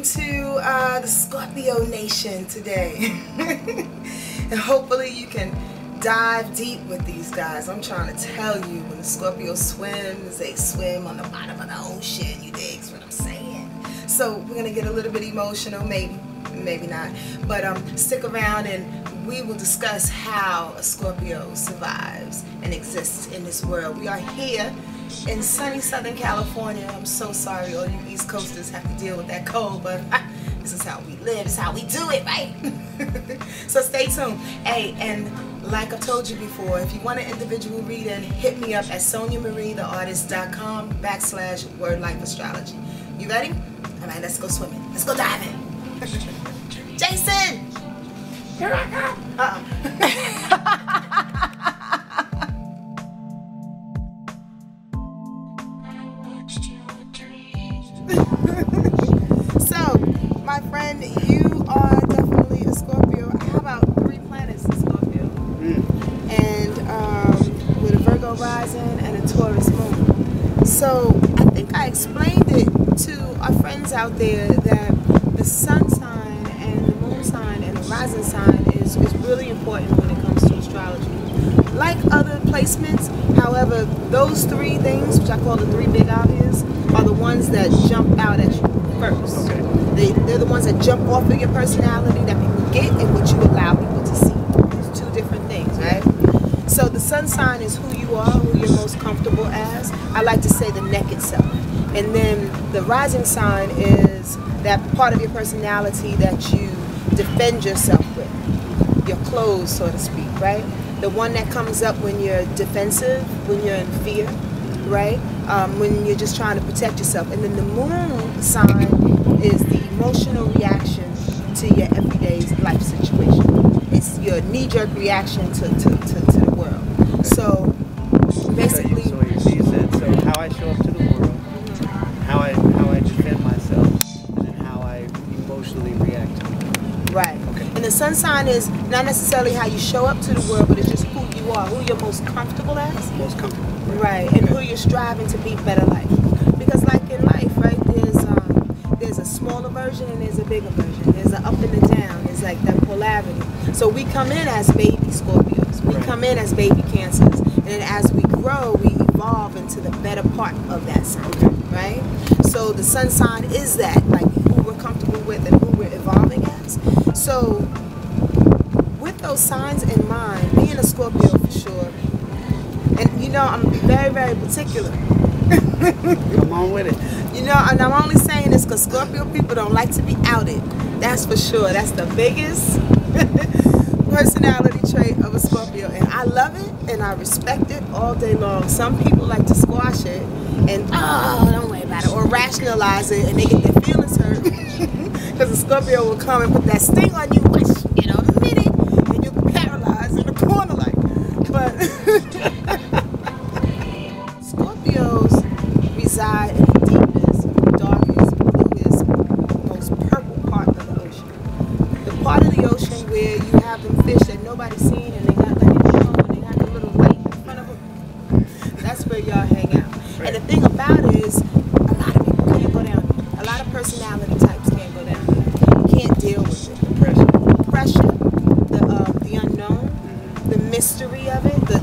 to the Scorpio Nation today. And hopefully you can dive deep with these guys. I'm trying to tell you, when the Scorpio swims, they swim on the bottom of the ocean. You dig what I'm saying? So we're going to get a little bit emotional, maybe not. But stick around and we will discuss how a Scorpio survives and exists in this world. We are here in sunny Southern California. I'm so sorry all you East Coasters have to deal with that cold, but this is how we live. It's how we do it, right? So stay tuned. Hey, and like I told you before, if you want an individual reading, hit me up at sonjamarietheartist.com/wordlifeastrology. You ready? All right, let's go swimming. Let's go diving. Jason! Here I come! So, my friend, you are definitely a Scorpio. I have about 3 planets in Scorpio. And with a Virgo rising and a Taurus moon. So, I think I explained it to our friends out there that the sun sign and the moon sign and the rising sign is really important when it comes to astrology. Like other placements, however, those 3 things, which I call the 3 big obvious, are the ones that jump out at you first. Okay. They're the ones that jump off of your personality that people get and what you allow people to see. It's 2 different things, right? So the sun sign is who you are, who you're most comfortable as. I like to say the naked self. And then the rising sign is that part of your personality that you defend yourself with. Your clothes, so to speak, right? The one that comes up when you're defensive, when you're in fear, right? When you're just trying to protect yourself. And then the moon sign is the emotional reaction to your everyday life situation. It's your knee-jerk reaction to the world. So basically, so you said, so how I show up to the world, how I defend myself, and then how I emotionally react to it. right. Okay. And the sun sign is not necessarily how you show up to the world, but it's just who you are, who you're most comfortable as. Most comfortable. Right, and who you're striving to be better life. Because like in life, right, there's a smaller version and there's a bigger version. There's an up and a down. It's like that polarity. So we come in as baby Scorpios. We come in as baby Cancers. And then as we grow, we evolve into the better part of that sign, right? So the sun sign is that, like who we're comfortable with and who we're evolving as. So with those signs in mind, being a Scorpio for sure, and you know, I'm very, very particular. Come on with it. You know, and I'm only saying this because Scorpio people don't like to be outed. That's for sure. That's the biggest personality trait of a Scorpio. And I love it and I respect it all day long. Some people like to squash it and, oh, don't worry about it. Or rationalize it and they get their feelings hurt. Because the Scorpio will come and put that sting on you, in a minute, and you'll be paralyzed in the corner like. But Scorpios reside in the deepest, darkest, bluest, most purple part of the ocean. The part of the ocean where you have them fish that nobody's seen and they got like and they got a little light in front of them. That's where y'all hang out. Right. And the thing about it is, a lot of people can't go down there. A lot of personality types can't go down there. You can't deal with it. Pressure, the unknown, the mystery of it, the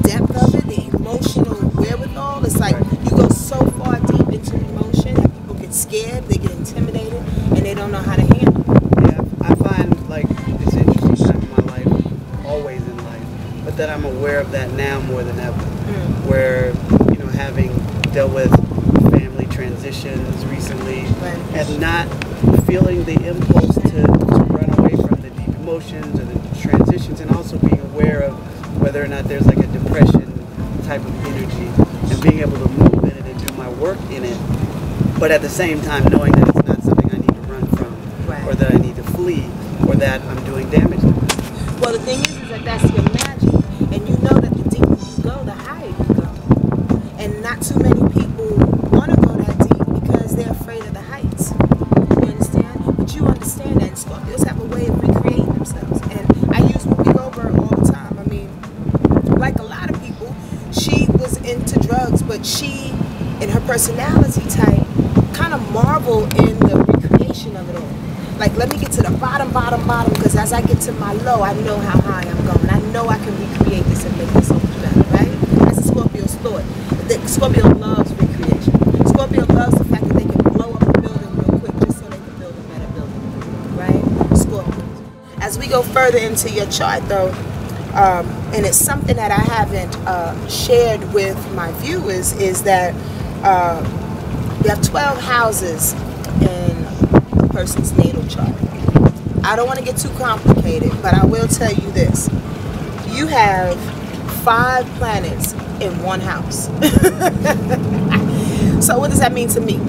depth of it, the emotional wherewithal. It's like you go so far deep into emotion that people get scared, they get intimidated, and they don't know how to handle it. Yeah, I find like it's an interesting time in my life, always in life, but that I'm aware of that now more than ever. Where, you know, having dealt with family transitions recently, and not feeling the impulse to run away from the deep emotions or the transitions, and also being aware of whether or not there's like a depression type of energy, and being able to move in it and do my work in it, but at the same time knowing that it's not something I need to run from, or that I need to flee, or that I'm doing damage to. Well, the thing is that that's your magic, and you know that the deeper you go, the higher you go, and not too many people want to go that deep because they're afraid of the heights. You understand? But you understand that Scorpios have a way of recreating themselves, and I use Whoopi Goldberg all the time. I mean, like a lot of people, she was into drugs, but she, in her personality type, kind of marveled in the Like, let me get to the bottom, because as I get to my low, I know how high I'm going. I know I can recreate this and make this so much better, right? That's a Scorpio's thought. Scorpio loves recreation. Scorpio loves the fact that they can blow up a building real quick just so they can build a better building, right? Scorpio. As we go further into your chart, though, and it's something that I haven't shared with my viewers, is that you have 12 houses in a person's natal chart. I don't want to get too complicated, but I will tell you this. You have 5 planets in one house. So what does that mean to me?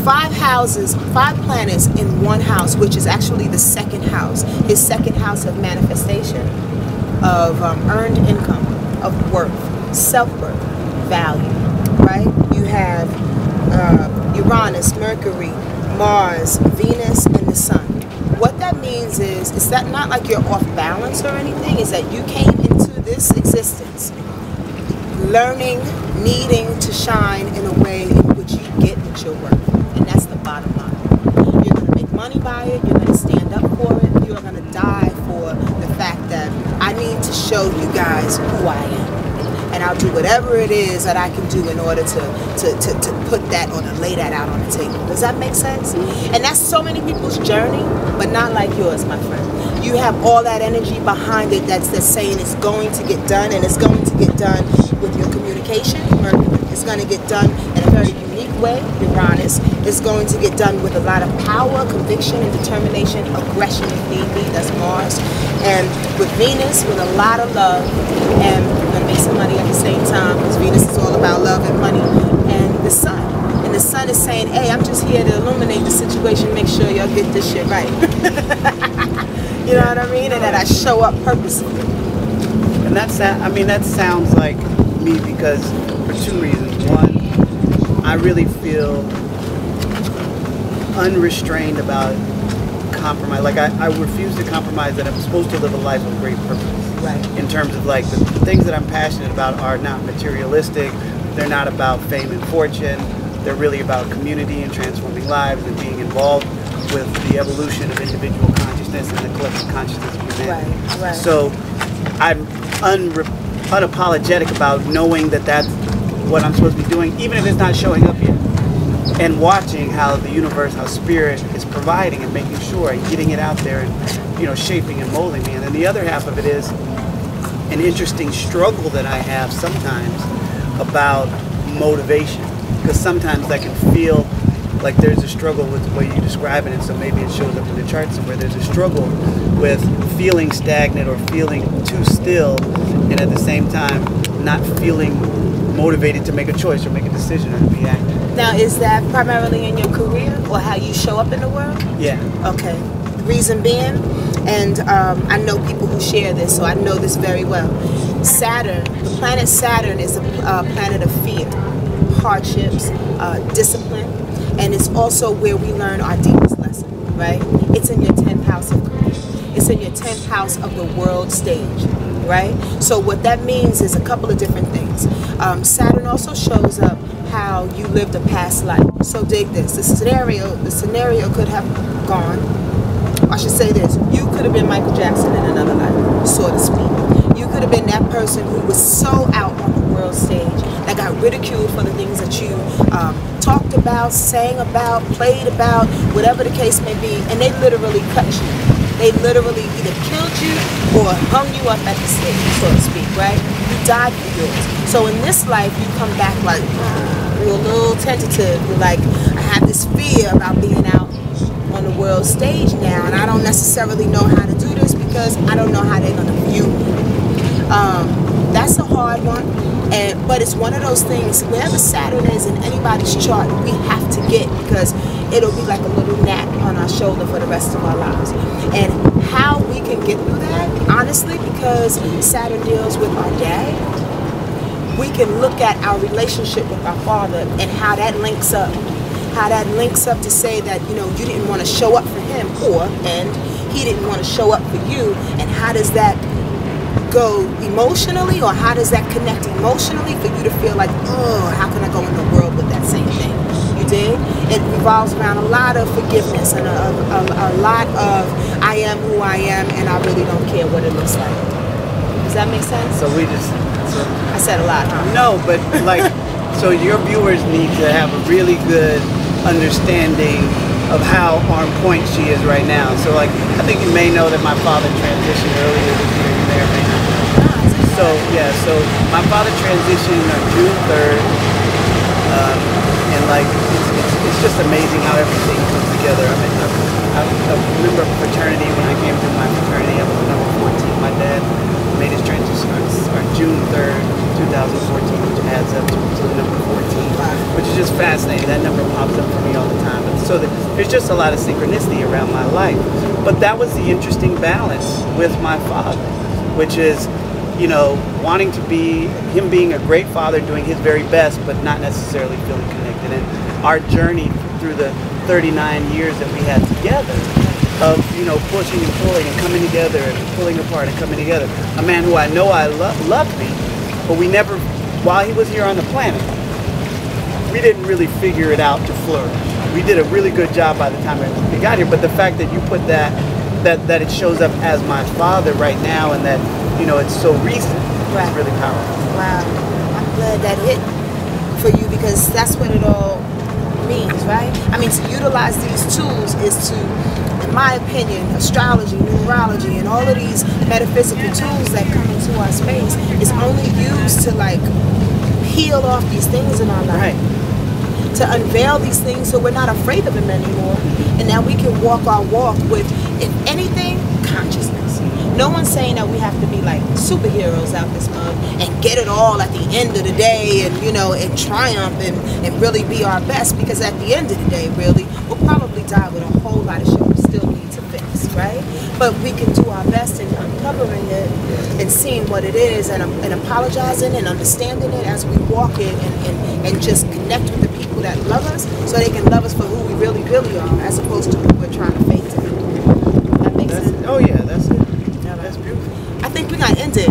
5 houses, 5 planets in one house, which is actually the second house. His second house of manifestation, of earned income, of worth, self-worth, value, right? You have Uranus, Mercury, Mars, Venus, and the Sun. What that means is that not like you're off balance or anything, is that you came into this existence learning, needing to shine in a way in which you get what you're worth. And that's the bottom line. You're going to make money by it, you're going to stand up for it, you're going to die for the fact that I need to show you guys who I am. And I'll do whatever it is that I can do in order to put that on and lay that out on the table. Does that make sense? And that's so many people's journey, but not like yours, my friend. You have all that energy behind it that's saying it's going to get done, and it's going to get done with your communication. It's going to get done in a very unique way, Uranus. It's going to get done with a lot of power, conviction, and determination, aggression if need be, that's Mars. And with Venus, with a lot of love, and you're going to make some money at the same time, because Venus is all about love and money. And the Sun. And the Sun is saying, hey, I'm just here to illuminate the situation, make sure y'all get this shit right. You know what I mean? And that I show up purposefully. And that sounds like me, because for 2 reasons. One, I really feel unrestrained about compromise. Like I refuse to compromise that I'm supposed to live a life of great purpose. Right. In terms of like the things that I'm passionate about are not materialistic. They're not about fame and fortune. They're really about community and transforming lives and being involved with the evolution of individual consciousness and the collective consciousness of humanity. Right, right. So I'm unapologetic about knowing that that's what I'm supposed to be doing, even if it's not showing up yet. And watching how the universe, how spirit is providing and making sure and getting it out there and, you know, shaping and molding me. And then the other half of it is an interesting struggle that I have sometimes about motivation. Because sometimes I can feel like there's a struggle with the way you describe it, and so maybe it shows up in the chart somewhere. There's a struggle with feeling stagnant or feeling too still, and at the same time not feeling motivated to make a choice or make a decision or to be active. Now, is that primarily in your career or how you show up in the world? Yeah. Okay. The reason being, and I know people who share this, so I know this very well. Saturn, the planet Saturn, is a planet of fear, hardships, discipline, and it's also where we learn our deepest lesson, right? It's in your 10th house of career. It's in your 10th house of the world stage, right? So what that means is a couple of different things. Saturn also shows up how you lived a past life. So dig this. The scenario could have gone, I should say this, you could have been Michael Jackson in another life, so to speak. You could have been that person who was so out on the world stage that got ridiculed for the things that you talked about, sang about, played about, whatever the case may be, and they literally cut you. They literally either killed you or hung you up at the stage, so to speak, right? You died for yours. So in this life, you come back like, you're a little tentative. You're like, I have this fear about being out on the world stage now, and I don't necessarily know how to do this because I don't know how they're going to view me. That's a hard one, but it's one of those things, wherever Saturn is in anybody's chart, we have to get, because it'll be like a little gnat on our shoulder for the rest of our lives. And how we can get through that, honestly, because Saturn deals with our dad, we can look at our relationship with our father and how that links up. How that links up to say that, you know, you didn't want to show up for him, and he didn't want to show up for you, and how does that go emotionally, or how does that connect emotionally for you to feel like, oh, how can I go in the world with that same thing? You did. It revolves around a lot of forgiveness and a lot of I am who I am, and I really don't care what it looks like. Does that make sense? So we just... I said a lot, huh? No, but like, so your viewers need to have a really good understanding of how on point she is right now. So like, I think you may know that my father transitioned earlier this year. You may or may not. So yeah, so my father transitioned on June 3rd, and like it's just amazing how everything comes together. I mean, I remember fraternity when I came through my fraternity. I was number 14. My dad made his transition on June 3rd, 2014, which adds up to the number 14, which is just fascinating. That number pops up for me all the time. But so there's just a lot of synchronicity around my life. But that was the interesting balance with my father, which is, you know, wanting to be, him being a great father, doing his very best, but not necessarily feeling connected. And our journey through the 39 years that we had together, of, you know, pushing and pulling and coming together and pulling apart and coming together. A man who I know loved me, but we never, while he was here on the planet, we didn't really figure it out to flourish. We did a really good job by the time we got here, but the fact that you put that it shows up as my father right now, and that, you know, it's so recent, right, is really powerful. Wow. I'm glad that hit for you, because that's what it all means, right? I mean, to utilize these tools is to, in my opinion, astrology, numerology, and all of these metaphysical tools that come into our space is only used to like peel off these things in our life. Right. To unveil these things so we're not afraid of them anymore. And now we can walk our walk with, if anything, consciousness. No one's saying that we have to be like superheroes out this mug and get it all at the end of the day, and, you know, and triumph and really be our best, because at the end of the day, really, we'll probably die with a whole lot of shit we still need to fix, right? But we can do our best in uncovering it and seeing what it is, and apologizing and understanding it as we walk it, and just connect with the people that love us, so they can love us for who we really, really are, as opposed to who we're trying to fake to be. That makes sense? Oh yeah, that's it. That's beautiful. I think we're gonna end it.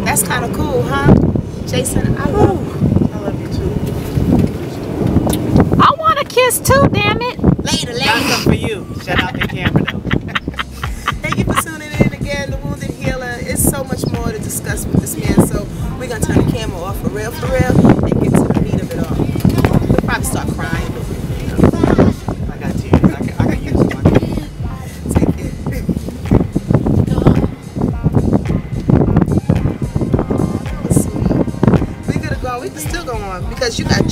That's kind of cool, huh? Jason, I love you. I love you too. I want a kiss too, damn it. Later. Got some for you. Shout out to camera though. Thank you for tuning in again. The Wounded Healer. It's so much more to discuss with this man, so we're gonna turn the camera off for real, and get to the meat of it all. We'll probably start crying. I got tears. I got use them. Take it. We could go. We could still go on, because you got